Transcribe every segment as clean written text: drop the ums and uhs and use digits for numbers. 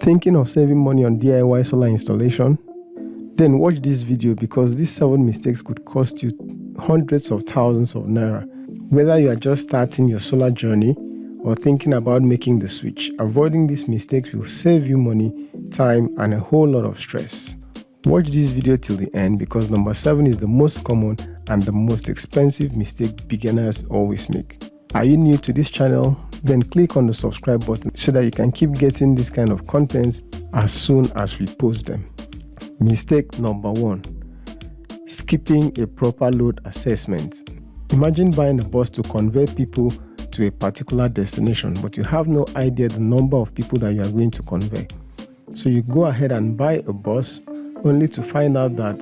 Thinking of saving money on DIY solar installation? Then watch this video, because these 7 mistakes could cost you hundreds of thousands of naira. Whether you are just starting your solar journey or thinking about making the switch, avoiding these mistakes will save you money, time, and a whole lot of stress. Watch this video till the end, because number 7 is the most common and the most expensive mistake beginners always make. Are you new to this channel? Then click on the subscribe button so that you can keep getting this kind of contents as soon as we post them. Mistake number 1: skipping a proper load assessment. Imagine buying a bus to convey people to a particular destination, but you have no idea the number of people that you are going to convey. So you go ahead and buy a bus only to find out that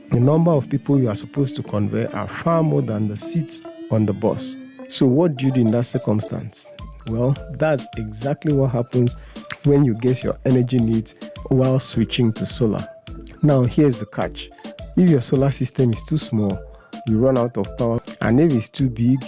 the number of people you are supposed to convey are far more than the seats on the bus. So what do you do in that circumstance? Well, that's exactly what happens when you guess your energy needs while switching to solar. Now here's the catch. If your solar system is too small, you run out of power, and if it's too big,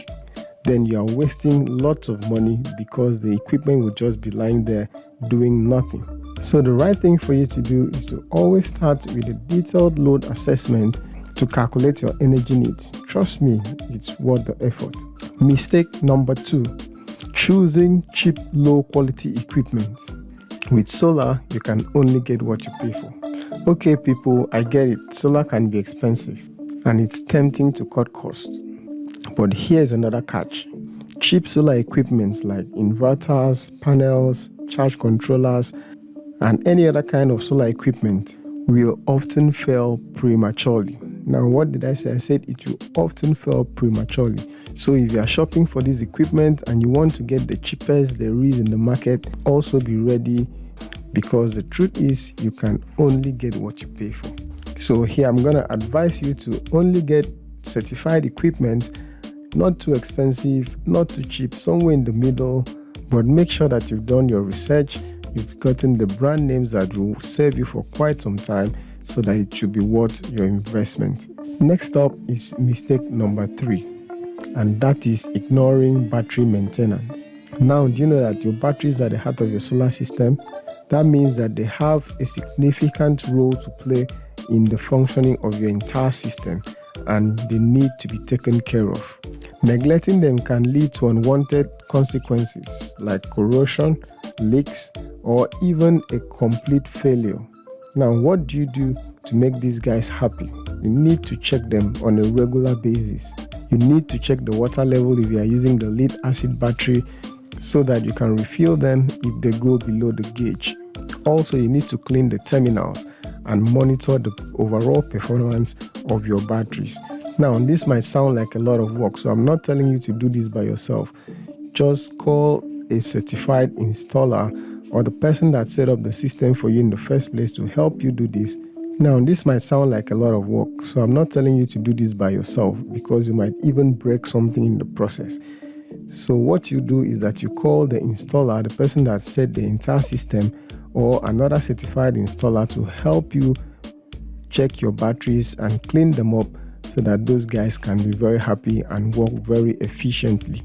then you are wasting lots of money because the equipment will just be lying there doing nothing. So the right thing for you to do is to always start with a detailed load assessment to calculate your energy needs. Trust me, it's worth the effort. Mistake number 2: choosing cheap, low quality equipment. With solar, you can only get what you pay for. Okay people, I get it, solar can be expensive and it's tempting to cut costs. But here's another catch. Cheap solar equipment like inverters, panels, charge controllers, and any other kind of solar equipment will often fail prematurely. Now, what did I say? I said it will often fail prematurely. So if you are shopping for this equipment and you want to get the cheapest there is in the market, also be ready, because the truth is you can only get what you pay for. So here I'm going to advise you to only get certified equipment, not too expensive, not too cheap, somewhere in the middle, but make sure that you've done your research, you've gotten the brand names that will serve you for quite some time, so that it should be worth your investment. Next up is mistake number 3, and that is ignoring battery maintenance. Now, do you know that your batteries are the heart of your solar system? That means that they have a significant role to play in the functioning of your entire system, and they need to be taken care of. Neglecting them can lead to unwanted consequences like corrosion, leaks, or even a complete failure. Now, what do you do to make these guys happy? You need to check them on a regular basis. You need to check the water level if you are using the lead acid battery, so that you can refill them if they go below the gauge. Also, you need to clean the terminals and monitor the overall performance of your batteries. Now, this might sound like a lot of work, so I'm not telling you to do this by yourself. Just call a certified installer or the person that set up the system for you in the first place to help you do this. Now, this might sound like a lot of work, so I'm not telling you to do this by yourself, because you might even break something in the process. So what you do is that you call the installer, the person that set the entire system, or another certified installer to help you check your batteries and clean them up, so that those guys can be very happy and work very efficiently.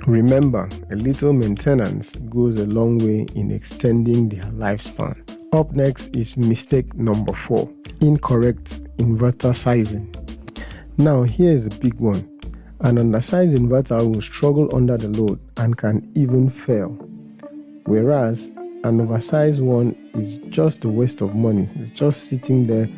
Remember, a little maintenance goes a long way in extending their lifespan. Up next is mistake number 4: incorrect inverter sizing. Now, here is the big one. An undersized inverter will struggle under the load and can even fail, whereas an oversized one is just a waste of money. It's just sitting there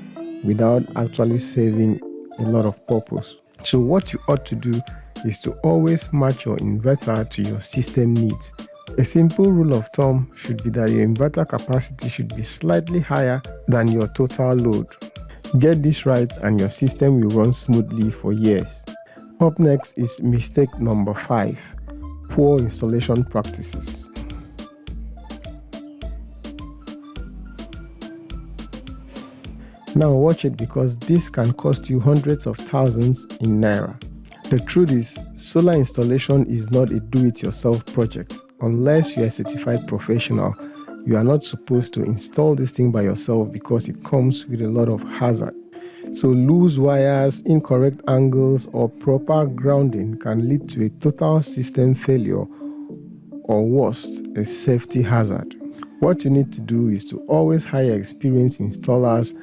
without actually serving a lot of purpose. So what you ought to do is to always match your inverter to your system needs. A simple rule of thumb should be that your inverter capacity should be slightly higher than your total load. Get this right and your system will run smoothly for years. Up next is mistake number 5: poor installation practices. Now watch it, because this can cost you hundreds of thousands in naira. The truth is, solar installation is not a do-it-yourself project. Unless you are a certified professional, you are not supposed to install this thing by yourself, because it comes with a lot of hazard. So loose wires, incorrect angles, or proper grounding can lead to a total system failure, or worse, a safety hazard. What you need to do is to always hire experienced installers,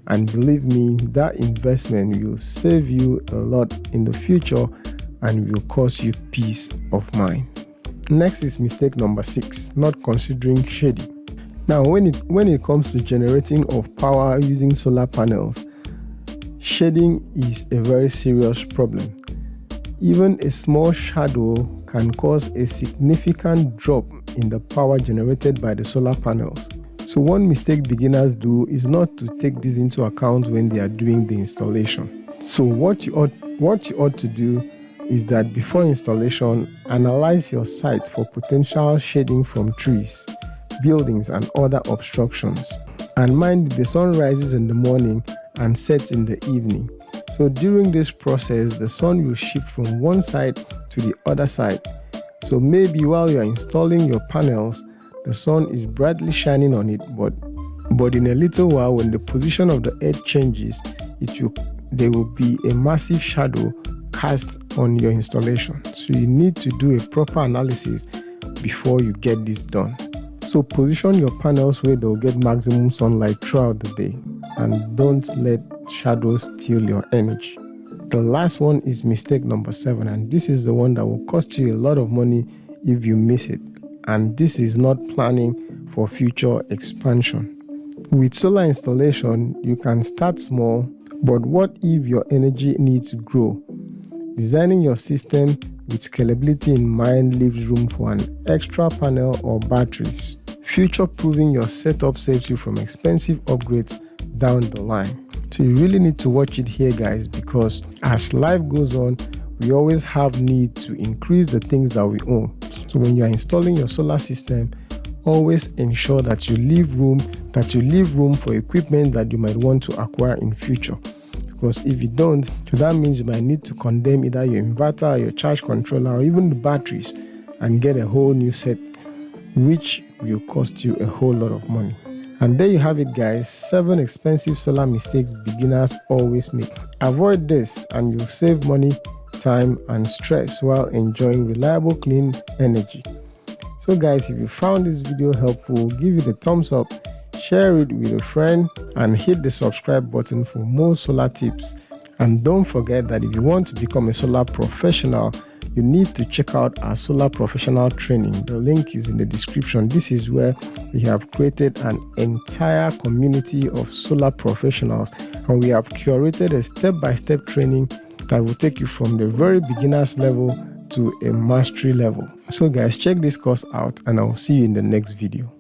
and believe me, that investment will save you a lot in the future and will cause you peace of mind. Next is mistake number 6, not considering shading. Now, when it comes to generating of power using solar panels, shading is a very serious problem. Even a small shadow can cause a significant drop in the power generated by the solar panels. So one mistake beginners do is not to take this into account when they are doing the installation. So what you ought to do is that before installation, analyze your site for potential shading from trees, buildings, and other obstructions. And mind the sun rises in the morning and sets in the evening. So during this process, the sun will shift from one side to the other side. So maybe while you are installing your panels, the sun is brightly shining on it, but in a little while, when the position of the earth changes, there will be a massive shadow cast on your installation. So you need to do a proper analysis before you get this done. So position your panels where they'll get maximum sunlight throughout the day, and don't let shadows steal your energy. The last one is mistake number 7, and this is the one that will cost you a lot of money if you miss it. And this is not planning for future expansion. With solar installation, you can start small, but what if your energy needs to grow? Designing your system with scalability in mind leaves room for an extra panel or batteries. Future-proofing your setup saves you from expensive upgrades down the line. So you really need to watch it here, guys, because as life goes on, we always have need to increase the things that we own. So when you are installing your solar system, always ensure that you leave room for equipment that you might want to acquire in future. Because if you don't, that means you might need to condemn either your inverter, your charge controller, or even the batteries and get a whole new set, which will cost you a whole lot of money. And there you have it, guys, 7 expensive solar mistakes beginners always make. Avoid this and you'll save money, time, and stress while enjoying reliable, clean energy. So guys, if you found this video helpful, give it a thumbs up, share it with a friend, and hit the subscribe button for more solar tips. And don't forget that if you want to become a solar professional, you need to check out our solar professional training. The link is in the description. This is where we have created an entire community of solar professionals, and we have curated a step-by-step training that will take you from the very beginners level to a mastery level. So guys, check this course out, and I'll see you in the next video.